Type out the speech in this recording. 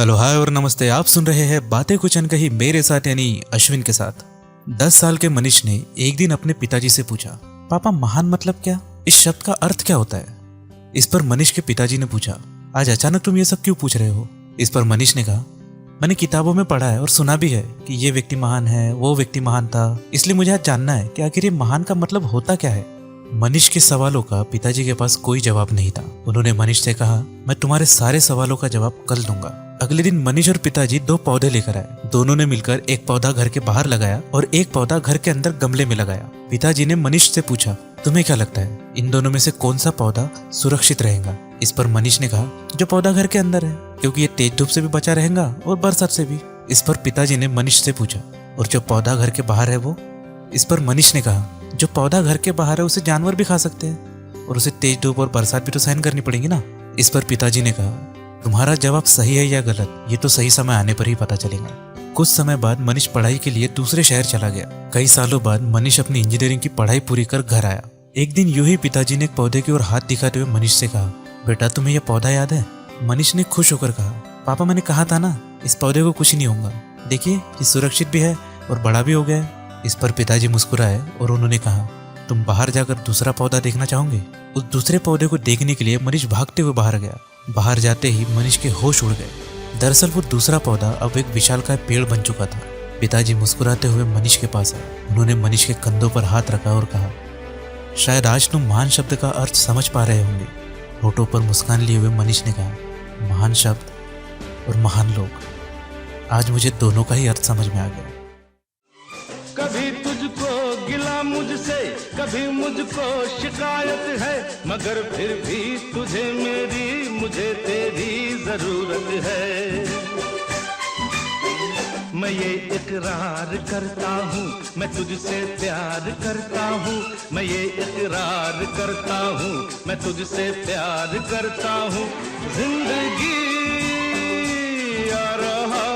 Hello hi और नमस्ते। आप सुन रहे हैं बातें कुछ अनकही मेरे साथ यानी अश्विन के साथ। 10 साल के मनीष ने एक दिन अपने पिताजी से पूछा, पापा महान मतलब क्या? इस शब्द का अर्थ क्या होता है? इस पर मनीष के पिताजी ने पूछा, आज अचानक तुम ये सब क्यों पूछ रहे हो? इस पर मनीष ने कहा, मैंने किताबों में पढ़ा है और सुना भी है कि ये व्यक्ति महान है, वो व्यक्ति महान था, इसलिए मुझे आज जानना है कि आखिर ये महान का मतलब होता क्या है। मनीष के सवालों का पिताजी के पास कोई जवाब नहीं था। उन्होंने मनीष से कहा, मैं तुम्हारे सारे सवालों का जवाब कल दूंगा। अगले दिन मनीष और पिताजी 2 पौधे लेकर आए। दोनों ने मिलकर एक पौधा घर के बाहर लगाया और एक पौधा घर के अंदर गमले में लगाया। पिताजी ने मनीष से पूछा, तुम्हें क्या लगता है इन दोनों में से कौन सा पौधा सुरक्षित रहेगा? इस पर मनीष ने कहा, जो पौधा घर के अंदर है, क्योंकि ये तेज धूप से भी बचा रहेगा और बरसात से भी। इस पर पिताजी ने मनीष से पूछा, और जो पौधा घर के बाहर है वो? इस पर मनीष ने कहा, जो पौधा घर के बाहर है उसे जानवर भी खा सकते हैं और उसे तेज धूप और बरसात भी तो सहन करनी पड़ेगी ना। इस पर पिताजी ने कहा, तुम्हारा जवाब सही है या गलत ये तो सही समय आने पर ही पता चलेगा। कुछ समय बाद मनीष पढ़ाई के लिए दूसरे शहर चला गया। कई सालों बाद मनीष अपनी इंजीनियरिंग की पढ़ाई पूरी कर घर आया। एक दिन यूं ही पिताजी ने एक पौधे की ओर हाथ दिखाते हुए मनीष से कहा, बेटा तुम्हें यह पौधा याद है? मनीष ने खुश होकर कहा, पापा मैंने कहा था ना इस पौधे को कुछ नहीं होगा, देखिए ये सुरक्षित भी है और बड़ा भी हो गया है। इस पर पिताजी मुस्कुराए और उन्होंने कहा, तुम बाहर जाकर दूसरा पौधा देखना चाहोगे? उस दूसरे पौधे को देखने के लिए मनीष भागते हुए बाहर गया। बाहर जाते ही मनीष के होश उड़ गए। दरअसल वो दूसरा पौधा अब एक विशालकाय पेड़ बन चुका था। पिताजी मुस्कुराते हुए मनीष के पास आए। उन्होंने मनीष के कंधों पर हाथ रखा और कहा, शायद आज तुम महान शब्द का अर्थ समझ पा रहे होंगे। होठों पर मुस्कान लिए हुए मनीष ने कहा, महान शब्द और महान लोग, आज मुझे दोनों का ही अर्थ समझ में आ गया। कभी तुझको गिला मुझसे, कभी मुझको शिकायत है, मगर फिर भी तुझे मेरी, मुझे तेरी जरूरत है। मैं ये इकरार करता हूँ, मैं तुझसे प्यार करता हूँ, मैं ये इकरार करता हूँ, मैं तुझसे प्यार करता हूँ। जिंदगी आ रहा